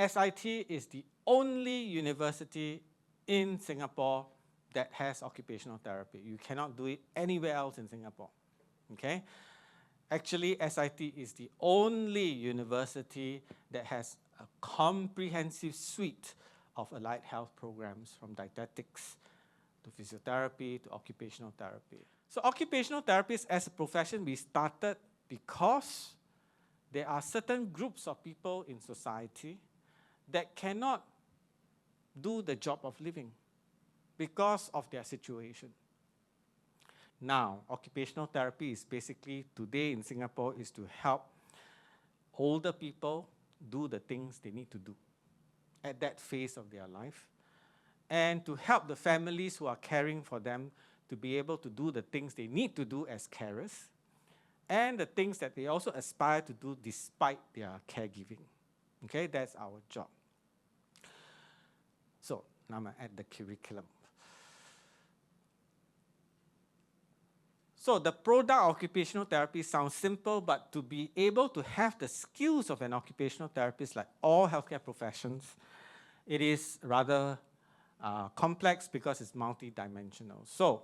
SIT is the only university in Singapore that has occupational therapy. You cannot do it anywhere else in Singapore, okay? Actually, SIT is the only university that has a comprehensive suite of allied health programs, from dietetics to physiotherapy to occupational therapy. So occupational therapists as a profession, we started because there are certain groups of people in society that cannot do the job of living because of their situation. Now, occupational therapy is basically, today in Singapore, is to help older people do the things they need to do at that phase of their life, and to help the families who are caring for them to be able to do the things they need to do as carers, and the things that they also aspire to do despite their caregiving. Okay, that's our job. So, now I'm at the curriculum. So the product occupational therapy sounds simple, but to be able to have the skills of an occupational therapist, like all healthcare professions, it is rather complex because it's multidimensional. So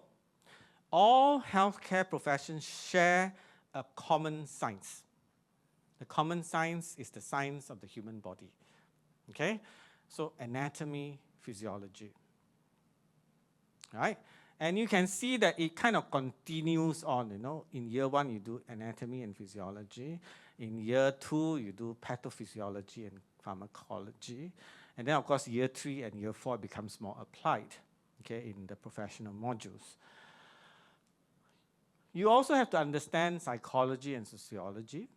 all healthcare professions share a common science. The common science is the science of the human body. Okay? So anatomy, physiology. Right? And you can see that it kind of continues on, you know. In year 1, you do anatomy and physiology. In year 2, you do pathophysiology and pharmacology. And then, of course, year 3 and year 4 becomes more applied, okay, in the professional modules. You also have to understand psychology and sociology,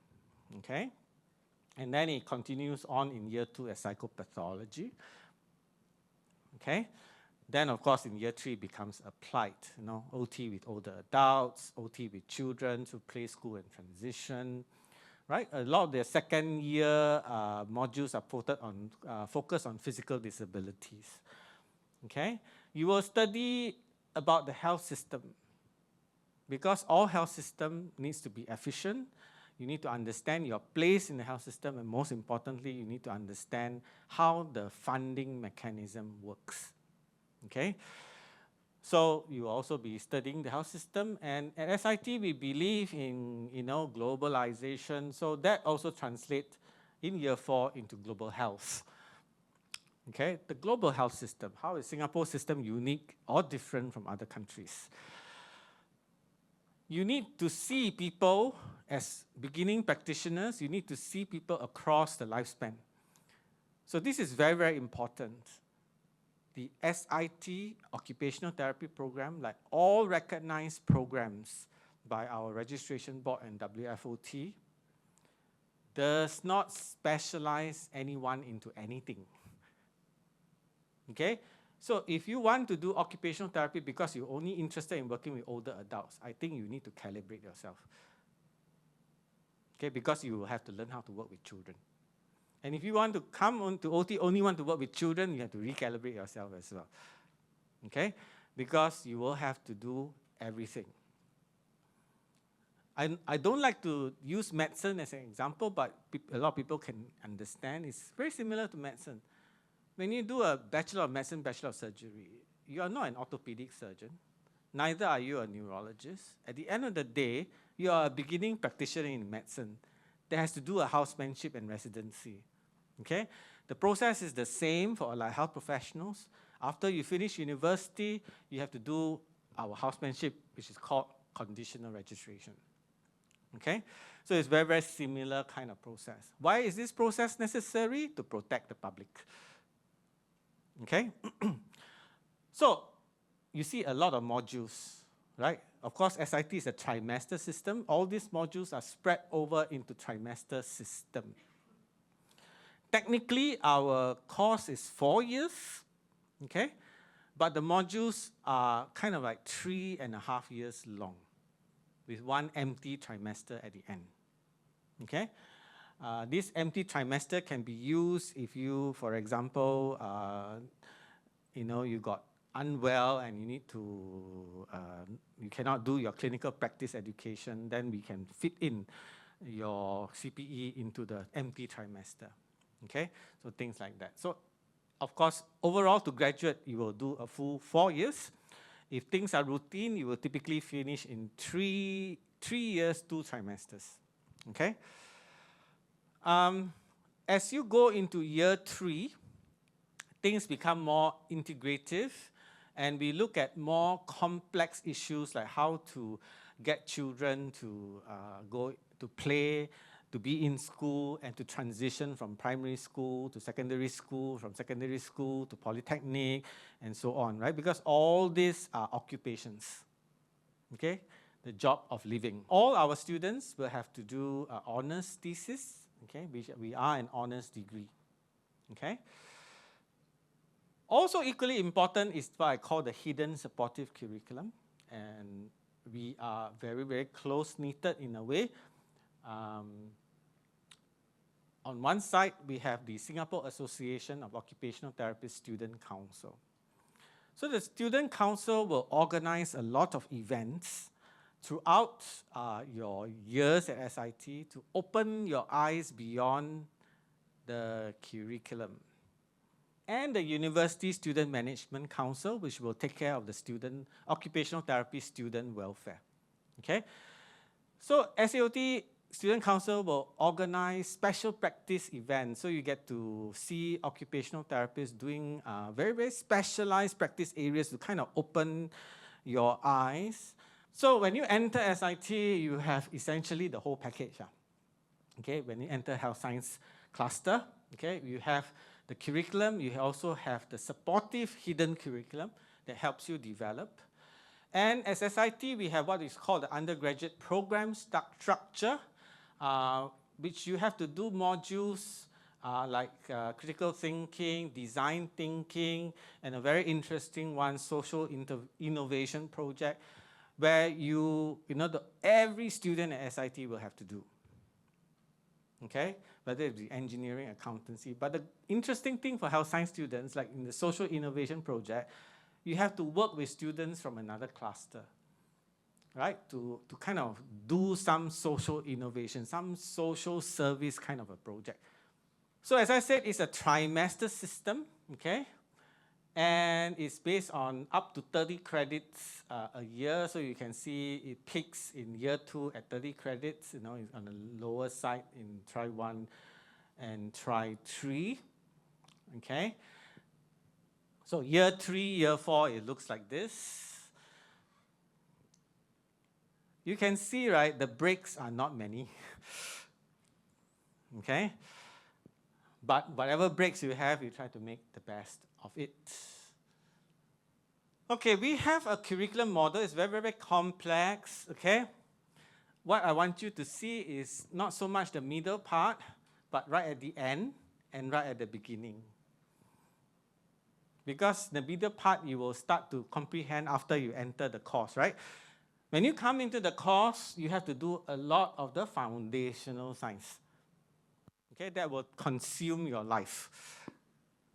okay? And then it continues on in year 2 as psychopathology, okay? Then, of course, in year 3 it becomes applied, you know, OT with older adults, OT with children, to play school and transition, right? A lot of the second year modules are focused on physical disabilities, okay? You will study about the health system, because all health system needs to be efficient. You need to understand your place in the health system, and most importantly, you need to understand how the funding mechanism works. Okay, so you will also be studying the health system, and at SIT we believe in, you know, globalization, so that also translates in year 4 into global health. Okay, the global health system, how is Singapore's system unique or different from other countries? You need to see people as beginning practitioners, you need to see people across the lifespan. So this is very, very important. The SIT occupational therapy program, like all recognized programs by our registration board and WFOT, does not specialize anyone into anything. Okay? So if you want to do occupational therapy because you're only interested in working with older adults, I think you need to calibrate yourself. Okay? Because you will have to learn how to work with children. And if you want to come on to OT, only want to work with children, you have to recalibrate yourself as well. Okay? Because you will have to do everything. I don't like to use medicine as an example, but a lot of people can understand. It's very similar to medicine. When you do a Bachelor of Medicine, Bachelor of Surgery, you are not an orthopedic surgeon. Neither are you a neurologist. At the end of the day, you are a beginning practitioner in medicine that has to do a housemanship and residency. Okay? The process is the same for allied health professionals. After you finish university, you have to do our housemanship, which is called conditional registration. Okay? So it's very, very similar kind of process. Why is this process necessary? To protect the public. Okay? So you see a lot of modules, right? Of course, SIT is a trimester system. All these modules are spread over into trimester system. Technically, our course is 4 years, okay? But the modules are kind of like 3.5 years long, with one empty trimester at the end, okay? This empty trimester can be used if you, for example, you know, you got unwell and you need to, you cannot do your clinical practice education, then we can fit in your CPE into the empty trimester. Okay, so things like that. So, of course, overall to graduate, you will do a full 4 years. If things are routine, you will typically finish in three years, 2 trimesters. Okay. As you go into year 3, things become more integrative, and we look at more complex issues like how to get children to go to play, to be in school, and to transition from primary school to secondary school, from secondary school to polytechnic, and so on, right? Because all these are occupations, okay? The job of living. All our students will have to do an honors thesis, okay? We are an honors degree, okay? Also equally important is what I call the hidden supportive curriculum, and we are very, very close-knitted in a way. On one side, we have the Singapore Association of Occupational Therapists Student Council. So the Student Council will organize a lot of events throughout your years at SIT to open your eyes beyond the curriculum. And the University Student Management Council, which will take care of the occupational therapy student welfare. Okay? So SAOT Student Council will organize special practice events. So you get to see occupational therapists doing very, very specialized practice areas to kind of open your eyes. So when you enter SIT, you have essentially the whole package. Okay? When you enter health science cluster, okay, you have the curriculum, you also have the supportive hidden curriculum that helps you develop. And as SIT, we have what is called the undergraduate program structure, which you have to do modules like critical thinking, design thinking, and a very interesting one, social innovation project, where every student at SIT will have to do. Okay, whether it be engineering, accountancy. But the interesting thing for health science students, like in the social innovation project, you have to work with students from another cluster, right? To kind of do some social innovation, some social service kind of a project. So as I said, it's a trimester system, okay? And it's based on up to 30 credits a year. So you can see it peaks in year 2 at 30 credits, it's on the lower side in try 1 and try 3, okay? So year 3, year 4, it looks like this. You can see, right, the breaks are not many, okay? But whatever breaks you have, you try to make the best of it. Okay, we have a curriculum model. It's very, very complex, okay? What I want you to see is not so much the middle part, but right at the end and right at the beginning. Because the middle part, you will start to comprehend after you enter the course, right? When you come into the course, you have to do a lot of the foundational science. Okay, that will consume your life.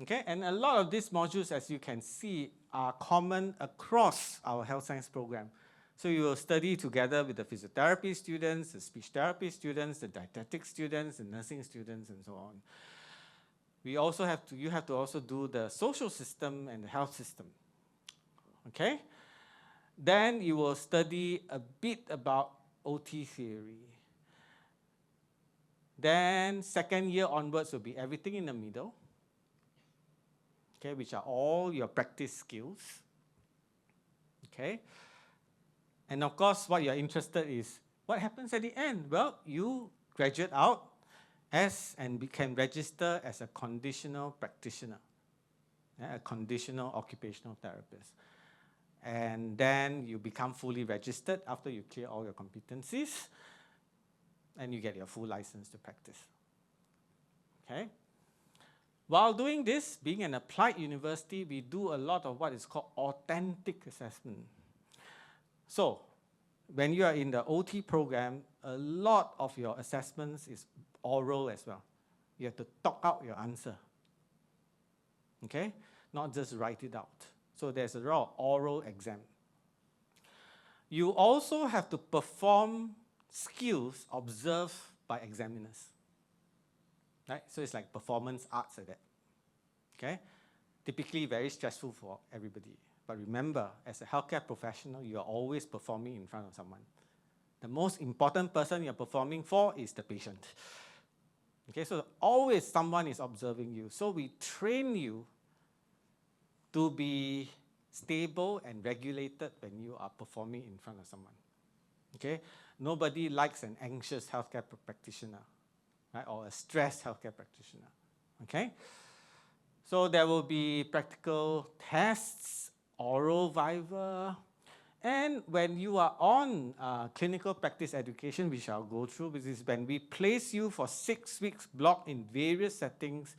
Okay, and a lot of these modules, as you can see, are common across our health science program. So you will study together with the physiotherapy students, the speech therapy students, the dietetic students, the nursing students, and so on. You have to also do the social system and the health system. Okay? Then you will study a bit about OT theory. Then second year onwards will be everything in the middle, okay, which are all your practice skills. Okay? And of course, what you're interested is what happens at the end? Well, you graduate out and can register as a conditional practitioner, a conditional occupational therapist. And then you become fully registered after you clear all your competencies, and you get your full license to practice. Okay? While doing this, being an applied university, we do a lot of what is called authentic assessment. So, when you are in the OT program, a lot of your assessments is oral as well. You have to talk out your answer. Okay? Not just write it out. So there's a lot of oral exam. You also have to perform skills observed by examiners. right? So it's like performance arts like that, okay? Typically very stressful for everybody. But remember, as a healthcare professional, you are always performing in front of someone. The most important person you're performing for is the patient. Okay, so always someone is observing you. So we train you to be stable and regulated when you are performing in front of someone. Okay, nobody likes an anxious healthcare practitioner, right, or a stressed healthcare practitioner. Okay, so there will be practical tests, oral viva, and when you are on clinical practice education, which I'll go through, which is when we place you for 6 weeks block in various settings,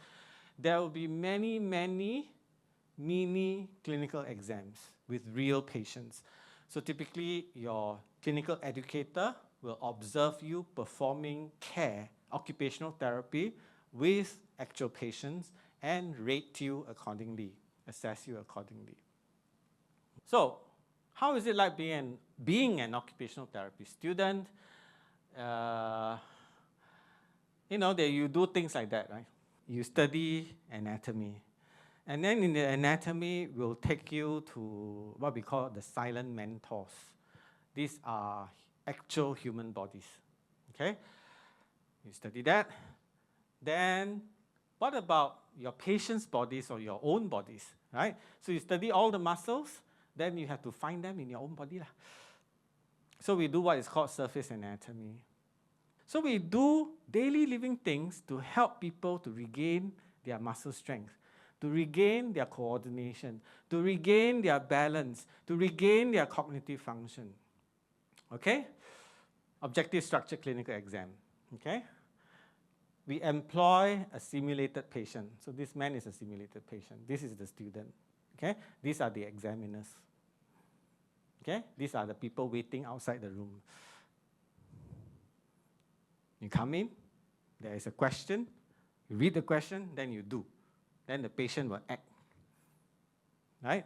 there will be many mini clinical exams with real patients. So typically, your clinical educator will observe you performing care, occupational therapy with actual patients and rate you accordingly, assess you accordingly. So, how is it like being an occupational therapy student? You do things like that, right? You study anatomy. And then in the anatomy, we'll take you to what we call the silent mentors. These are actual human bodies, okay? You study that. Then what about your patient's bodies or your own bodies, right? So you study all the muscles, then you have to find them in your own body. So we do what is called surface anatomy. So we do daily living things to help people to regain their muscle strength, to regain their coordination, to regain their balance, to regain their cognitive function. Okay? Objective structured clinical exam. Okay? We employ a simulated patient. So this man is a simulated patient. This is the student. Okay? These are the examiners. Okay? These are the people waiting outside the room. You come in, there is a question, you read the question, then you do. Then the patient will act. Right?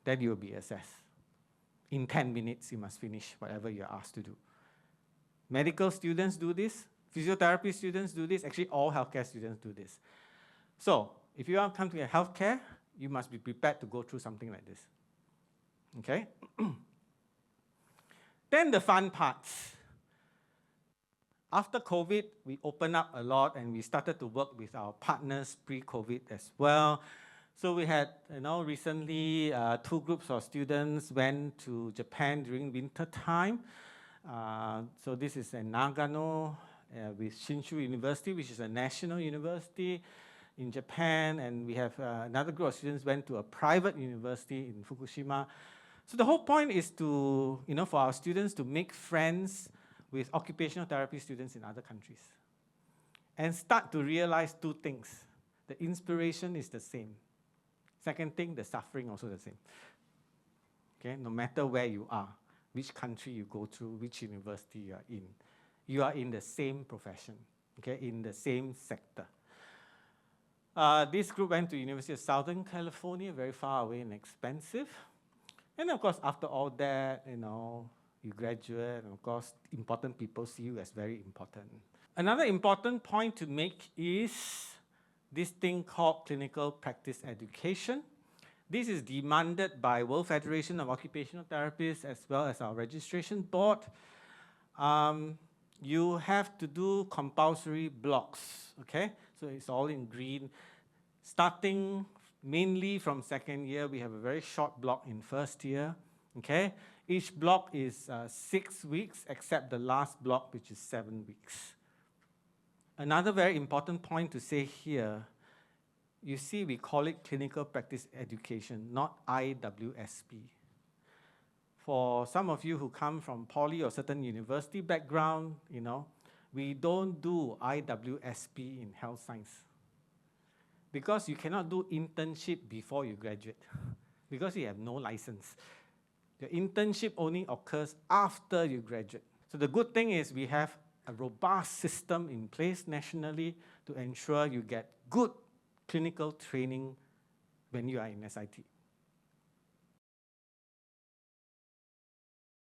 Then you will be assessed. In 10 minutes, you must finish whatever you're asked to do. Medical students do this. Physiotherapy students do this. Actually, all healthcare students do this. So, if you want to come to healthcare, you must be prepared to go through something like this. Okay? Then the fun parts. After COVID, we opened up a lot and we started to work with our partners pre-COVID as well. So we had, recently 2 groups of students went to Japan during winter time. So this is in Nagano with Shinshu University, which is a national university in Japan. And we have another group of students went to a private university in Fukushima. So the whole point is to, for our students to make friends with occupational therapy students in other countries and start to realize 2 things. The inspiration is the same. Second thing, the suffering also the same. Okay, no matter where you are, which country you go to, which university you are in the same profession, okay, in the same sector. This group went to University of Southern California, very far away and expensive. And of course, after all that, you graduate, and of course, important people see you as very important. Another important point to make is this thing called clinical practice education. This is demanded by World Federation of Occupational Therapists as well as our registration board. You have to do compulsory blocks, okay? So it's all in green. Starting mainly from 2nd year, we have a very short block in 1st year, okay? Each block is 6 weeks, except the last block, which is 7 weeks. Another very important point to say here, you see, we call it clinical practice education, not IWSP. For some of you who come from poly or certain university background, we don't do IWSP in health science. Because you cannot do internship before you graduate, because you have no license. The internship only occurs after you graduate. So the good thing is we have a robust system in place nationally to ensure you get good clinical training when you are in SIT.